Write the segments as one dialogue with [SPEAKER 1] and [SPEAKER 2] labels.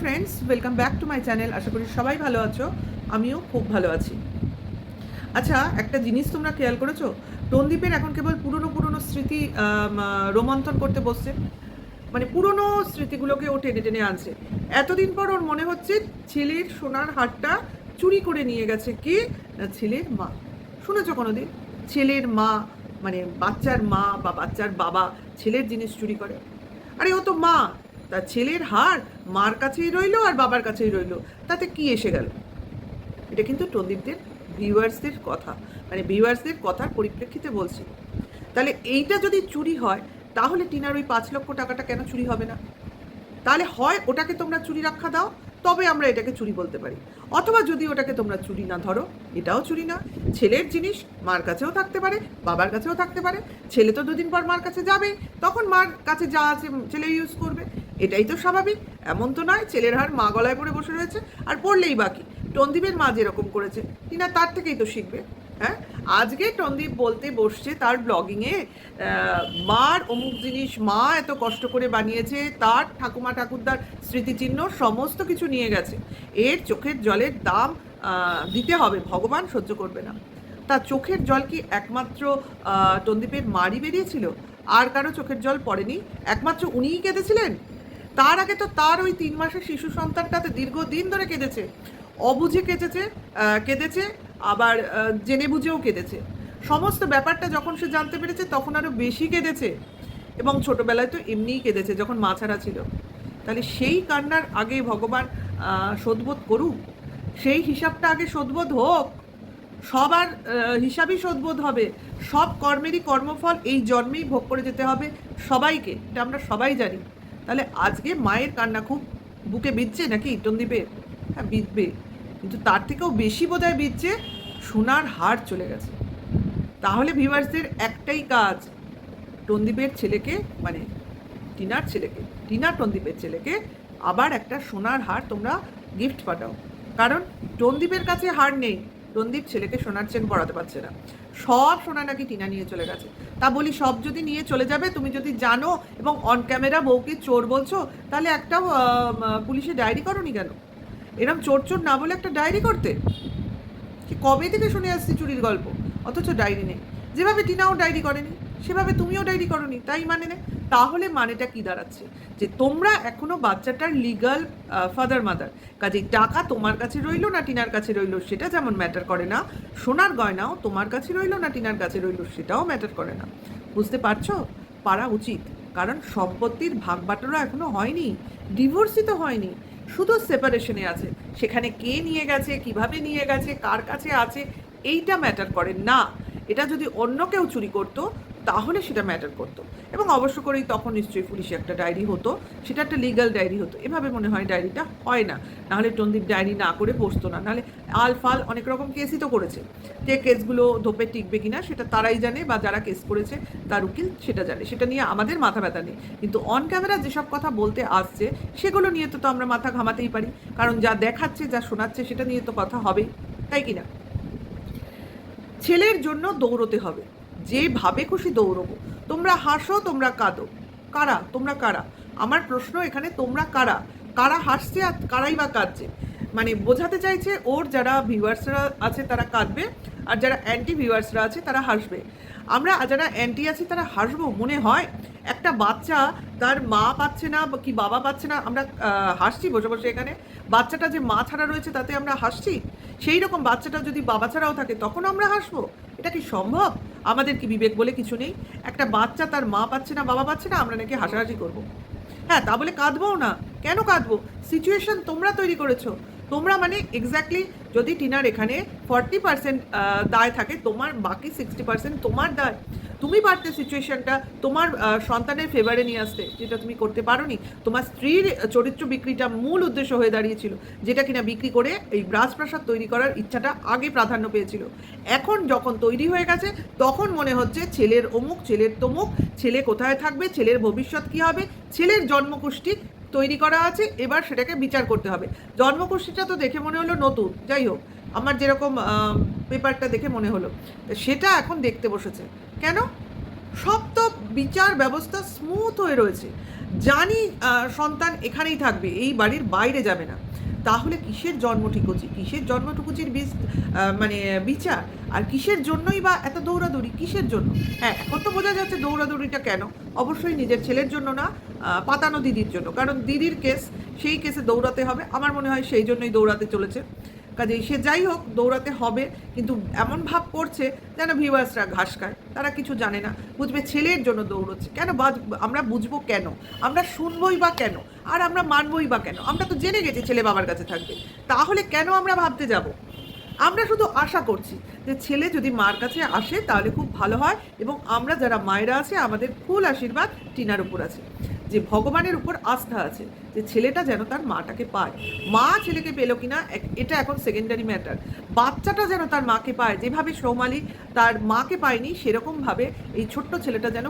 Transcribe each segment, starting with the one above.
[SPEAKER 1] Friends, welcome back to my channel. আশা করি সবাই ভালো আছো, আমিও খুব ভালো আছি। আচ্ছা, একটা জিনিস তোমরা খেয়াল করেছো? টনদীপের এখন কেবল পুরনো পুরনো স্মৃতি রোমন্থন করতে বসছে। মানে পুরনো স্মৃতিগুলোকে ও টেনে টেনে আনছে। এতদিন পর ওর মনে হচ্ছে ছেলের সোনার হারটা চুরি করে নিয়ে গেছে কে? না, ছেলের মা। শুনেছো কোনোদিন ছেলের মা, মানে বাচ্চার মা বা বাচ্চার বাবা ছেলের জিনিস চুরি করে? আরে ও তো মা, তার ছেলের হার মার কাছেই রইলো আর বাবার কাছেই রইলো, তাতে কি এসে গেল? এটা কিন্তু টনদীপদের ভিউয়ার্সদের কথা, মানে ভিউয়ার্সদের কথার পরিপ্রেক্ষিতে বলছি। তাহলে এইটা যদি চুরি হয়, তাহলে টিনার ওই 5 লক্ষ টাকাটা কেন চুরি হবে না? তাহলে হয় ওটাকে তোমরা চুরি রক্ষা দাও, তবে আমরা এটাকে চুরি বলতে পারি। অথবা যদি ওটাকে তোমরা চুরি না ধরো, এটাও চুরি না। ছেলের জিনিস মার কাছেও থাকতে পারে, বাবার কাছেও থাকতে পারে। ছেলে তো দুদিন পর মার কাছে যাবে, তখন মার কাছে যা আছে ছেলে ইউজ করবে, এটাই তো স্বাভাবিক। এমন তো নয় ছেলের হার মা গলায় পড়ে বসে রয়েছে আর পড়লেই বাকি। টনদীপের মা যেরকম করেছে, টিনা তার থেকেই তো শিখবে। হ্যাঁ, আজকে টনদীপ বলতে বসছে তার ব্লগিংয়ে, মার অমুক জিনিস মা এত কষ্ট করে বানিয়েছে, তার ঠাকুমা ঠাকুরদার স্মৃতিচিহ্ন সমস্ত কিছু নিয়ে গেছে, এর চোখের জলের দাম দিতে হবে, ভগবান সহ্য করবে না। তার চোখের জল কি একমাত্র টনদীপের মারই বেরিয়েছিল? আর কারো চোখের জল পড়েনি? একমাত্র উনিই কেঁদেছিলেন? তার আগে তো তার ওই 3 মাসের শিশু সন্তানটাতে দীর্ঘদিন ধরে কেঁদেছে, অবুঝে কেঁদেছে, কেঁদেছে, আবার জেনে বুঝেও কেঁদেছে। সমস্ত ব্যাপারটা যখন সে জানতে পেরেছে তখন আরও বেশি কেঁদেছে, এবং ছোটোবেলায় তো এমনিই কেঁদেছে যখন মা ছাড়া ছিল। তাহলে সেই কান্নার আগে ভগবান শোধবোধ করুক, সেই হিসাবটা আগে শোধবোধ হোক। সবার হিসাবই শোধবোধ হবে, সব কর্মেরই কর্মফল এই জন্মেই ভোগ করে যেতে হবে সবাইকে, এটা আমরা সবাই জানি। তাহলে আজকে মায়ের কান্না খুব বুকে বিঁধছে নাকি টনদীপের? হ্যাঁ, বিঁধবে, কিন্তু তার থেকেও বেশি বোধহয় বিঁধছে সোনার হার চলে গেছে। তাহলে ভিউয়ার্সদের একটাই কাজ, টনদীপের ছেলেকে, মানে টিনার ছেলেকে, টিনা টনদীপের ছেলেকে আবার একটা সোনার হার তোমরা গিফট পাঠাও। কারণ টনদীপের কাছে হার নেই, টনদীপ ছেলেকে সোনার চেন পরাতে পারছে না। সব সোনা নাকি টিনা নিয়ে চলে গেছে। তা বলি, সব যদি নিয়ে চলে যাবে, তুমি যদি জানো এবং অন ক্যামেরা বউকে চোর বলছো, তাহলে একটা পুলিশে ডায়েরি করোনি কেন? এরম চোর চোর না বলে একটা ডায়েরি করতে। কবে থেকে শুনে আসছি চুরির গল্প, অথচ ডায়েরি নেই। যেভাবে টিনাও ডায়েরি করেনি, সেভাবে তুমিও ডায়েরি করনি, তাই মানে নেই। তাহলে মানেটা কি দাঁড়াচ্ছে? যে তোমরা এখনো বাচ্চাটার লিগাল ফাদার মাদার, কাজেই টাকা তোমার কাছে রইলো না টিনার কাছে রইলো সেটা যেমন ম্যাটার করে না, সোনার গয়নাও তোমার কাছে রইলো না টিনার কাছে রইলো সেটাও ম্যাটার করে না। বুঝতে পারছো? পারা উচিত, কারণ সম্পত্তির ভাগ বাটোয়ারা এখনো হয়নি, ডিভোর্সই তো হয়নি, শুধু সেপারেশনে আছে। সেখানে কে নিয়ে গেছে, কিভাবে নিয়ে গেছে, কার কাছে আছে, এইটা ম্যাটার করে না। এটা যদি অন্য কেউ চুরি করতো তাহলে সেটা ম্যাটার করতো, এবং অবশ্য করেই তখন নিশ্চয়ই পুলিশে একটা ডায়েরি হতো, সেটা একটা লিগাল ডায়েরি হতো। এভাবে মনে হয় ডায়েরিটা হয় না, নাহলে টনদীপ ডায়েরি না করে বসতো না। নাহলে আলফাল অনেক রকম কেসই তো করেছে, যে কেসগুলো ধোপে টিকবে কিনা সেটা তারাই জানে, বা যারা কেস করেছে তার উকিল সেটা জানে, সেটা নিয়ে আমাদের মাথা ব্যথা নেই। কিন্তু অন ক্যামেরা যেসব কথা বলতে আসছে সেগুলো নিয়ে তো আমরা মাথা ঘামাতেই পারি, কারণ যা দেখাচ্ছে যা শোনাচ্ছে সেটা নিয়ে তো কথা হবেই, তাই কি না? ছেলের জন্য দৌড়তে হবে, যেভাবে খুশি দৌড়বো। তোমরা হাসো, তোমরা কাঁদো, কারা তোমরা? কারা? আমার প্রশ্ন এখানে, তোমরা কারা? কারা হাসছে আর কারাই বা কাঁদছে? মানে বোঝাতে চাইছে ওর যারা ভিউয়ার্সরা আছে তারা কাঁদবে, আর যারা অ্যান্টি ভিউয়ার্সরা আছে তারা হাসবে। আমরা যারা অ্যান্টি আছি তারা হাসবো মনে হয়? একটা বাচ্চা তার মা পাচ্ছে না কি বাবা পাচ্ছে না, আমরা হাসছি বসে বসে এখানে? বাচ্চাটা যে মা ছাড়া রয়েছে তাতে আমরা হাসছি? সেই রকম বাচ্চাটা যদি বাবা ছাড়াও থাকে তখন আমরা হাসবো? এটা কি সম্ভব? আমাদের কি বিবেক বলে কিছু নেই? একটা বাচ্চা তার মা পাচ্ছে না বাবা পাচ্ছে না, আমরা নাকি হাসাহাসি করবো? হ্যাঁ, তা বলে কাঁদবোও না। কেন কাঁদবো? সিচুয়েশন তোমরা তৈরি করেছো। তোমরা মানে এক্স্যাক্টলি, যদি টিনার এখানে 40% দায় থাকে, তোমার বাকি 60% তোমার দায়। তুমি পারতে সিচুয়েশনটা তোমার সন্তানের ফেভারে নিয়ে আসতে, যেটা তুমি করতে পারোনি। তোমার স্ত্রীর চরিত্র বিক্রিটা মূল উদ্দেশ্য হয়ে দাঁড়িয়েছিল, যেটা কিনা বিক্রি করে এই রাজপ্রাসাদ তৈরি করার ইচ্ছাটা আগে প্রাধান্য পেয়েছিল। এখন যখন তৈরি হয়ে গেছে তখন মনে হচ্ছে ছেলের অমুক, ছেলের তমুক, ছেলে কোথায় থাকবে, ছেলের ভবিষ্যৎ কী হবে, ছেলের জন্মকুষ্টি তৈরি করা আছে, এবার সেটাকে বিচার করতে হবে। জন্মকুষ্ঠিটা তো দেখে মনে হলো নতুন, যাই হোক, আমার যেরকম পেপারটা দেখে মনে হলো, সেটা এখন দেখতে বসেছে। কেন? সব তো বিচার ব্যবস্থা স্মুথ হয়ে রয়েছে, জানি সন্তান এখানেই থাকবে, এই বাড়ির বাইরে যাবে না, তাহলে কিসের জন্মঠিকুচি, কিসের জন্মঠিকুচির মানে বিচার, আর কিসের জন্যই বা এত দৌড়াদৌড়ি, কিসের জন্য? হ্যাঁ, এখন তো বোঝা যাচ্ছে দৌড়াদৌড়িটা কেন। অবশ্যই নিজের ছেলের জন্য না, পাতানো দিদির জন্য, কারণ দিদির কেস, সেই কেসে দৌড়াতে হবে, আমার মনে হয় সেই জন্যই দৌড়াতে চলেছে। কাজেই সে যাই হোক, দৌড়াতে হবে, কিন্তু এমন ভাব করছে যেন ভিউয়ার্সরা ঘাস খায়, তারা কিছু জানে না, বুঝবে ছেলের জন্য দৌড়চ্ছে। কেন আমরা বুঝবো কেন, আমরা শুনবই বা কেন, আর আমরা মানবই বা কেন? আমরা তো জেনে গেছি ছেলে বাবার কাছে থাকবে, তাহলে কেন আমরা ভাবতে যাব? আমরা শুধু আশা করছি যে ছেলে যদি মার কাছে আসে তাহলে খুব ভালো হয়, এবং আমরা যারা মায়েরা আছে আমাদের ফুল আশীর্বাদ টিনার উপর আছে, যে ভগবানের উপর আস্থা আছে যে ছেলেটা যেন তার মাটাকে পায়। মা ছেলেকে পেলো কিনা এটা এখন সেকেন্ডারি ম্যাটার, বাচ্চাটা যেন তার মাকে পায়, যেভাবে সৌমালি তার মাকে পায়নি সেরকমভাবে এই ছোট্ট ছেলেটা যেন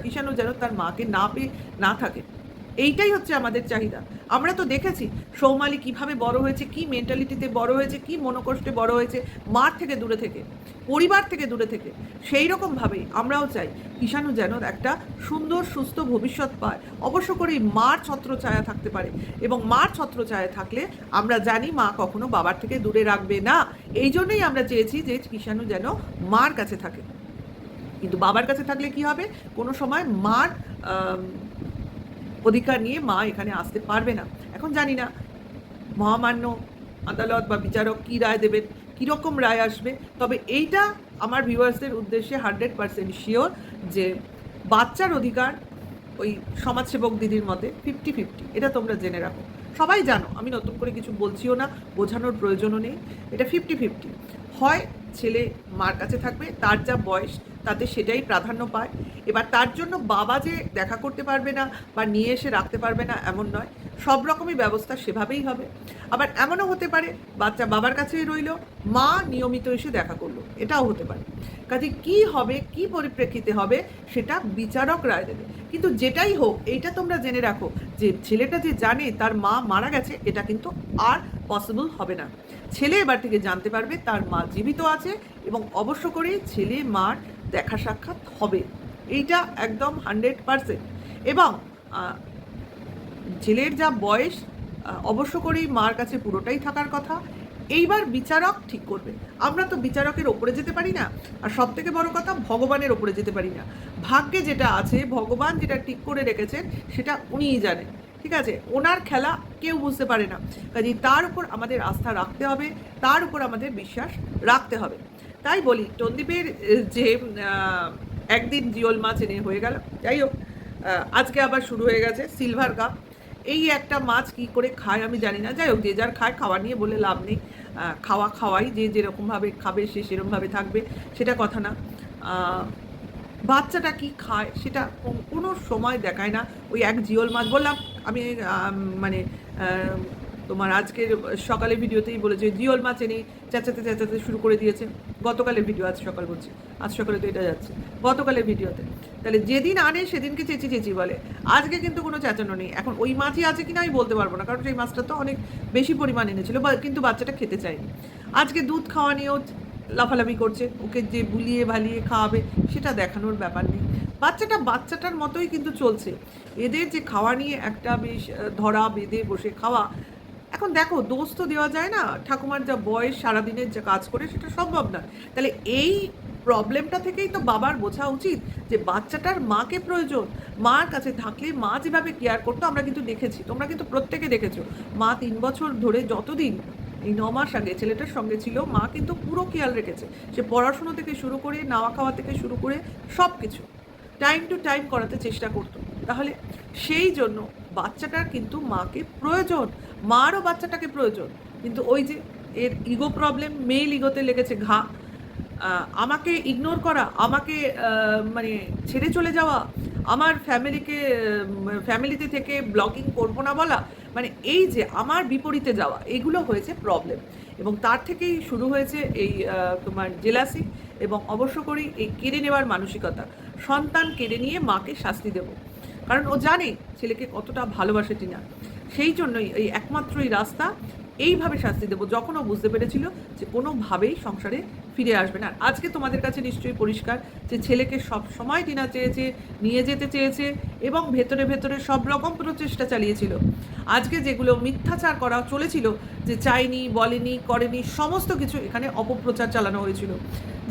[SPEAKER 1] কিষাণু যেন তার মাকে না পেয়ে না থাকে। এইটাই হচ্ছে আমাদের চাহিদা। আমরা তো দেখেছি সৌমালি কিভাবে বড় হয়েছে, কি মেন্টালিটিতে বড় হয়েছে, কি মনোকষ্টে বড় হয়েছে, মার থেকে দূরে থেকে, পরিবার থেকে দূরে থেকে। সেই রকমভাবেই আমরাও চাই কিষাণু যেন একটা সুন্দর সুস্থ ভবিষ্যৎ পায়, অবশ্য করেই মার ছত্রছায়া থাকতে পারে, এবং মার ছত্রছায়া থাকলে আমরা জানি মা কখনো বাবার থেকে দূরে রাখবে না। এই জন্যই আমরা চেয়েছি যে কিষাণু যেন মার কাছে থাকে। কিন্তু বাবার কাছে থাকলে কি হবে, কোনো সময় মার অধিকার নিয়ে মা এখানে আসতে পারবে না। এখন জানি না মহামান্য আদালত বা বিচারক কী রায় দেবেন, কীরকম রায় আসবে, তবে এইটা আমার ভিউয়ার্সদের উদ্দেশ্যে 100% শিওর যে বাচ্চার অধিকার ওই সমাজসেবক দিদির মতে 50-50, এটা তোমরা জেনে রাখো। সবাই জানো, আমি নতুন করে কিছু বলছিও না, বোঝানোর প্রয়োজনও নেই, এটা 50-50। হয় ছেলে মার কাছে থাকবে, তার যা বয়স তাতে সেটাই প্রাধান্য পায়। এবার তার জন্য বাবা যে দেখা করতে পারবে না বা নিয়ে এসে রাখতে পারবে না এমন নয়, সব রকমই ব্যবস্থা সেভাবেই হবে। আবার এমনও হতে পারে বাচ্চা বাবার কাছেই রইল, মা নিয়মিত এসে দেখা করলো, এটাও হতে পারে। কাজে কি হবে, কি পরিপ্রেক্ষিতে হবে, সেটা বিচারক রায় দেবে। কিন্তু যেটাই হোক, এইটা তোমরা জেনে রাখো যে ছেলেটা যে জানে তার মা মারা গেছে, এটা কিন্তু আর পসিবল হবে না। ছেলে এবার থেকে জানতে পারবে তার মা জীবিত আছে, এবং অবশ্য করেই ছেলে মার দেখা সাক্ষাৎ হবে, এইটা একদম 100%। এবং ছেলের যা বয়স, অবশ্য করেই মার কাছে পুরোটাই থাকার কথা। এইবার বিচারক ঠিক করবে, আমরা তো বিচারকের ওপরে যেতে পারি না, আর সব থেকে বড় কথা ভগবানের ওপরে যেতে পারি না। ভাগ্যে যেটা আছে, ভগবান যেটা ঠিক করে রেখেছেন সেটা উনিই জানেন, ঠিক আছে? ওনার খেলা কেউ বুঝতে পারে না। কাজেই তার উপর আমাদের আস্থা রাখতে হবে, তার উপর আমাদের বিশ্বাস রাখতে হবে। তাই বলি, টনদীপের যে একদিন জিওল মাছ এনে হয়ে গেল, যাই হোক, আজকে আবার শুরু হয়ে গেছে সিলভার কাপ। এই একটা মাছ কি করে খায় আমি জানি না, যাই হোক, যে যার খায়, খাওয়া নিয়ে বলে লাভ নেই, খাওয়াই, যে যেরকমভাবে খাবে সে সেরকমভাবে থাকবে, সেটা কথা না। বাচ্চাটা কি খায় সেটা কোনো সময় দেখায় না। ওই এক জিওল মাছ বললাম আমি, মানে তোমার আজকের সকালের ভিডিওতেই বলেছে জিওল মাছ এনে চেঁচাতে শুরু করে দিয়েছে। গতকালের ভিডিও, আজ সকাল বলছি, আজ সকালে তো এটা যাচ্ছে, গতকালের ভিডিওতে। তাহলে যেদিন আনে সেদিনকে চেঁচি বলে, আজকে কিন্তু কোনো চেঁচানো নেই। এখন ওই মাছই আছে কিনা আমি বলতে পারবো না, কারণ সেই মাছটা তো অনেক বেশি পরিমাণ এনেছিল, কিন্তু বাচ্চাটা খেতে চায়নি। আজকে দুধ খাওয়া নিয়েও লাফালাফি করছে, ওকে যে বুলিয়ে ভালিয়ে খাওয়াবে সেটা দেখানোর ব্যাপার নেই। বাচ্চাটার মতোই কিন্তু চলছে। এদের যে খাওয়া নিয়ে একটা বেশ ধরা বেঁধে বসে খাওয়া, এখন দেখো দোষ তো দেওয়া যায় না, ঠাকুমার যা বয়স, সারাদিনের যা কাজ করে সেটা সম্ভব না। তাহলে এই প্রবলেমটা থেকেই তো বাবার বোঝা উচিত যে বাচ্চাটার মাকে প্রয়োজন, মার কাছে থাকলে মা যেভাবে কেয়ার করতো আমরা কিন্তু দেখেছি, তোমরা কিন্তু প্রত্যেকে দেখেছো। মা 3 বছর ধরে, যতদিন এই 9 মাস আগে ছেলেটার সঙ্গে ছিল, মা কিন্তু পুরো খেয়াল রেখেছে। সে পড়াশুনো থেকে শুরু করে, নাওয়া খাওয়া থেকে শুরু করে সব কিছু টাইম টু টাইম করাতে চেষ্টা করতো। তাহলে সেই জন্য বাচ্চাটার কিন্তু মাকে প্রয়োজন, মারও বাচ্চাটাকে প্রয়োজন। কিন্তু ওই যে এর ইগো প্রবলেম, মেল ইগোতে লেগেছে ঘা। আমাকে ইগনোর করা, আমাকে মানে ছেড়ে চলে যাওয়া, আমার ফ্যামিলিতে থেকে ব্লগিং করবো না বলা, মানে এই যে আমার বিপরীতে যাওয়া, এগুলো হয়েছে প্রবলেম। এবং তার থেকেই শুরু হয়েছে এই তোমার জেলাসি, এবং অবশ্য করেই এই কেড়ে নেওয়ার মানসিকতা। সন্তান কেড়ে নিয়ে মাকে শাস্তি দেব, কারণ ও জানে ছেলেকে কতটা ভালোবাসে টিনা। সেই জন্যই এই একমাত্রই রাস্তা, এইভাবে শাস্তি দেবো যখন ও বুঝতে পেরেছিল যে কোনোভাবেই সংসারে ফিরে আসবে না। আর আজকে তোমাদের কাছে নিশ্চয়ই পরিষ্কার যে ছেলেকে সব সময় টিনা চেয়েছে, নিয়ে যেতে চেয়েছে এবং ভেতরে ভেতরে সব রকম প্রচেষ্টা চালিয়েছিল। আজকে যেগুলো মিথ্যাচার করা চলেছিল, যে চাইনি, বলেনি, করেনি, সমস্ত কিছু এখানে অপপ্রচার চালানো হয়েছিল।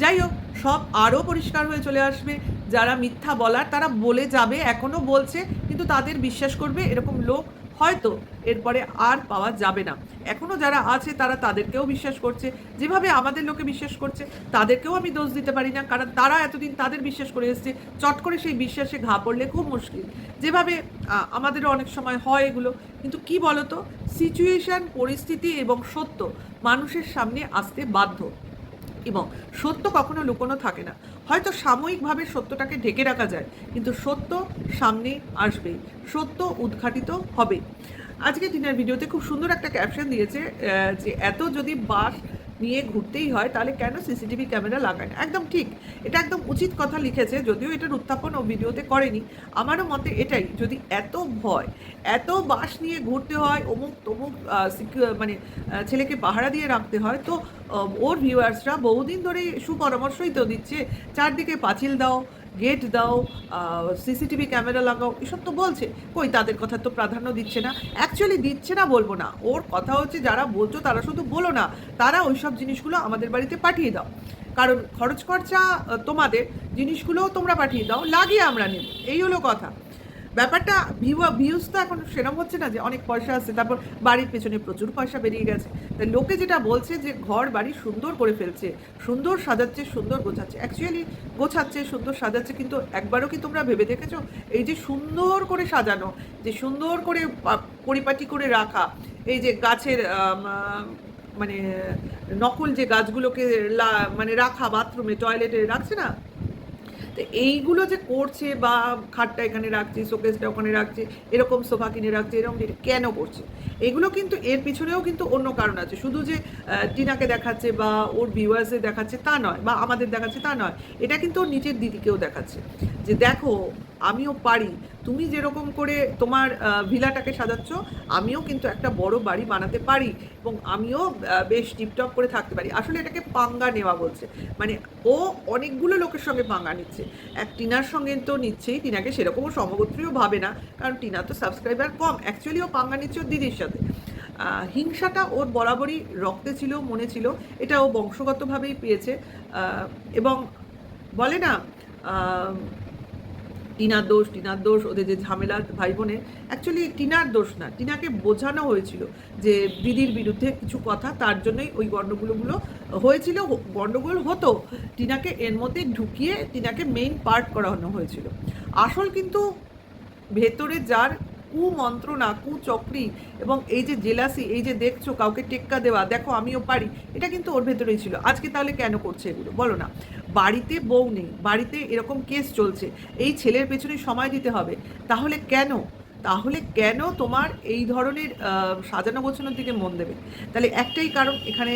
[SPEAKER 1] যাই হোক, সব আরও পরিষ্কার হয়ে চলে আসবে। যারা মিথ্যা বলার তারা বলে যাবে, এখনও বলছে, কিন্তু তাদের বিশ্বাস করবে এরকম লোক হয়তো এরপরে আর পাওয়া যাবে না। এখনও যারা আছে তারা তাদেরকেও বিশ্বাস করছে, যেভাবে আমাদের লোকে বিশ্বাস করছে তাদেরকেও আমি দোষ দিতে পারি না, কারণ তারা এতদিন তাদের বিশ্বাস করে এসছে। চট করে সেই বিশ্বাসে ঘা পড়লে খুব মুশকিল, যেভাবে আমাদেরও অনেক সময় হয় এগুলো। কিন্তু কি বলতো, সিচুয়েশান, পরিস্থিতি এবং সত্য মানুষের সামনে আসতে বাধ্য, এবং সত্য কখনো লুকোনো থাকে না। হয়তো সাময়িকভাবে সত্যটাকে ঢেকে রাখা যায়, কিন্তু সত্য সামনে আসবেই, সত্য উদ্ঘাটিত হবে। আজকে টিনার ভিডিওতে খুব সুন্দর একটা ক্যাপশন দিয়েছে, যে এত যদি বাস নিয়ে ঘুরতেই হয় তাহলে কেন সিসিটিভি ক্যামেরা লাগায় না। একদম ঠিক, এটা একদম উচিত কথা লিখেছে, যদিও এটার উত্থাপন ও ভিডিওতে করেনি। আমারও মতে এটাই, যদি এত ভয়, এত বাস নিয়ে ঘুরতে হয়, অমুক তমুক মানে ছেলেকে পাহারা দিয়ে রাখতে হয়, তো ওর ভিউয়ার্সরা বহুদিন ধরেই সুপরামর্শই তো দিচ্ছে, চারদিকে পাঁচিল দাও, গেট দাও, সিসিটিভি ক্যামেরা লাগাও, এসব তো বলছে। কই, তাদের কথা তো প্রাধান্য দিচ্ছে না। অ্যাকচুয়ালি দিচ্ছে না বলবো না, ওর কথা হচ্ছে যারা বলছো তারা শুধু বলো না, তারা ওই সব জিনিসগুলো আমাদের বাড়িতে পাঠিয়ে দাও, কারণ খরচ খরচা তোমাদের, জিনিসগুলোও তোমরা পাঠিয়ে দাও, লাগিয়ে আমরা নেব, এই হলো কথা। ব্যাপারটা ভিউজ তো এখন সেরকম হচ্ছে না যে অনেক পয়সা আসছে, তারপর বাড়ির পেছনে প্রচুর পয়সা বেরিয়ে গেছে। তাই লোকে যেটা বলছে যে ঘর বাড়ি সুন্দর করে ফেলছে, সুন্দর সাজাচ্ছে, সুন্দর গোছাচ্ছে, অ্যাকচুয়ালি গোছাচ্ছে, সুন্দর সাজাচ্ছে, কিন্তু একবারও কি তোমরা ভেবে দেখেছো এই যে সুন্দর করে সাজানো, যে সুন্দর করে পরিপাটি করে রাখা, এই যে গাছের মানে নকল যে গাছগুলোকে মানে রাখা, বাথরুমে টয়লেটে রাখছে না, তো এইগুলো যে করছে, বা খাটটা এখানে রাখছে, শোকেসটা ওখানে রাখছে, এরকম সোফা কিনে রাখছে, এরকম কেন করছে, এগুলো কিন্তু এর পিছনেও কিন্তু অন্য কারণ আছে। শুধু যে টিনাকে দেখাচ্ছে বা ওর ভিউয়ার্সে দেখাচ্ছে তা নয়, বা আমাদের দেখাচ্ছে তা নয়, এটা কিন্তু ওর নিজের দিদিকেও দেখাচ্ছে, যে দেখো আমিও পারি, তুমি যেরকম করে তোমার ভিলাটাকে সাজাচ্ছ, আমিও কিন্তু একটা বড় বাড়ি বানাতে পারি, এবং আমিও বেশ টিপটপ করে থাকতে পারি। আসলে এটাকে পাঙ্গা নেওয়া বলছে, মানে ও অনেকগুলো লোকের সঙ্গে পাঙ্গা নিচ্ছে। এক টিনার সঙ্গে তো নিচ্ছেই, টিনাকে সেরকমও সমগোত্রীও ভাবে না, কারণ টিনা তো সাবস্ক্রাইবার কম। অ্যাকচুয়ালি ও পাঙ্গা নিচ্ছে ওর দিদির সাথে। হিংসাটা ওর বরাবরই রক্তে ছিল, মনে ছিল, এটা ও বংশগতভাবেই পেয়েছে। এবং বলে না টিনার দোষ, ওদের যে ঝামেলা ভাই বোনের, অ্যাকচুয়ালি টিনার দোষ না, টিনাকে বোঝানো হয়েছিল যে দিদির বিরুদ্ধে কিছু কথা, তার জন্যই ওই গণ্ডগোলগুলো হয়েছিল। গণ্ডগোল হতো, টিনাকে এর মধ্যে ঢুকিয়ে টিনাকে মেইন পার্ট করানো হয়েছিল। আসল কিন্তু ভেতরে যার কুমন্ত্রণা, কুচক্রি এবং এই যে জেলাসি, এই যে দেখছো কাউকে টেক্কা দেওয়া, দেখো আমিও পারি, এটা কিন্তু ওর ভেতরেই ছিল। আজকে তাহলে কেন করছে এগুলো বলো না? বাড়িতে বউ নেই, বাড়িতে এরকম কেস চলছে, এই ছেলের পেছনে সময় দিতে হবে, তাহলে কেন তোমার এই ধরনের সাজানো গোছানোর দিকে মন দেবে? তাহলে একটাই কারণ, এখানে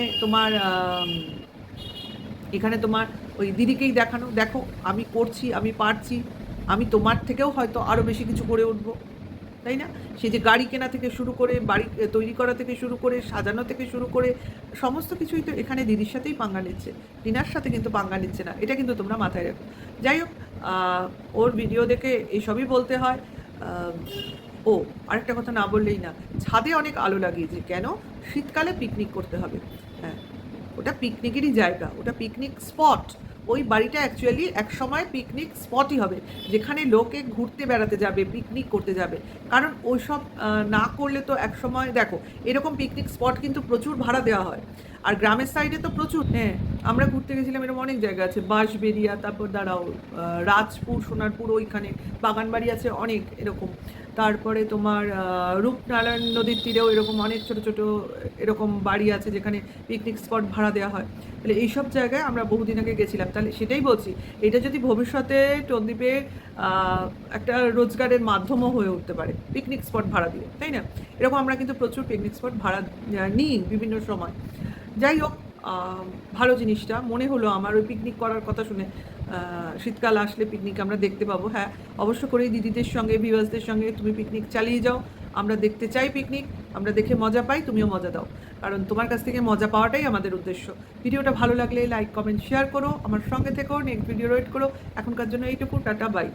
[SPEAKER 1] তোমার ওই দিদিকেই দেখানো, দেখো আমি করছি, আমি পারছি, আমি তোমার থেকেও হয়তো আরও বেশি কিছু করে উঠবো, তাই না? সে যে গাড়ি কেনা থেকে শুরু করে, বাড়ি তৈরি করা থেকে শুরু করে, সাজানো থেকে শুরু করে, সমস্ত কিছুই তো এখানে দিদির সাথেই পাঙ্গা নিচ্ছে, টিনার সাথে কিন্তু পাঙ্গা নিচ্ছে না, এটা কিন্তু তোমরা মাথায় রাখো। যাই হোক, ওর ভিডিও দেখে এইসবই বলতে হয়। ও আরেকটা কথা না বললেই না, ছাদে অনেক আলো লাগিয়েছে, কেন? শীতকালে পিকনিক করতে হবে। হ্যাঁ, ওটা পিকনিকেরই জায়গা, ওটা পিকনিক স্পট। ওই বাড়িটা অ্যাকচুয়ালি একসময় পিকনিক স্পটই হবে, যেখানে লোকে ঘুরতে বেড়াতে যাবে, পিকনিক করতে যাবে। কারণ ওই সব না করলে তো একসময় দেখো, এরকম পিকনিক স্পট কিন্তু প্রচুর ভাড়া দেওয়া হয়, আর গ্রামের সাইডে তো প্রচুর। হ্যাঁ, আমরা ঘুরতে গেছিলাম, এরকম অনেক জায়গা আছে, বাঁশবেড়িয়া, তারপর দাঁড়াও রাজপুর, সোনারপুর, ওইখানে বাগানবাড়ি আছে অনেক এরকম। তারপরে তোমার রূপনারায়ণ নদীর তীরেও এরকম অনেক ছোটো ছোটো এরকম বাড়ি আছে, যেখানে পিকনিক স্পট ভাড়া দেওয়া হয়। তাহলে এইসব জায়গায় আমরা বহুদিন আগে গেছিলাম। তাহলে সেটাই বলছি, এটা যদি ভবিষ্যতে টনদ্বীপে একটা রোজগারের মাধ্যমও হয়ে উঠতে পারে, পিকনিক স্পট ভাড়া দিয়ে, তাই না? এরকম আমরা কিন্তু প্রচুর পিকনিক স্পট ভাড়া নিই বিভিন্ন সময়। যাই হোক, ভালো জিনিসটা মনে হলো আমার ওই পিকনিক করার কথা শুনে। শীতকাল আসলে পিকনিক আমরা দেখতে পাবো। হ্যাঁ, অবশ্য করেই দিদিদের সঙ্গে, ভিউয়ার্সদের সঙ্গে তুমি পিকনিক চালিয়ে যাও, আমরা দেখতে চাই পিকনিক, আমরা দেখে মজা পাই, তুমিও মজা দাও, কারণ তোমার কাছ থেকে মজা পাওয়াটাই আমাদের উদ্দেশ্য। ভিডিওটা ভালো লাগলে লাইক কমেন্ট শেয়ার করো, আমার সঙ্গে থেকো, নেক্সট ভিডিও ওয়েট করো। এখনকার জন্য এইটুকু, টাটা বাই।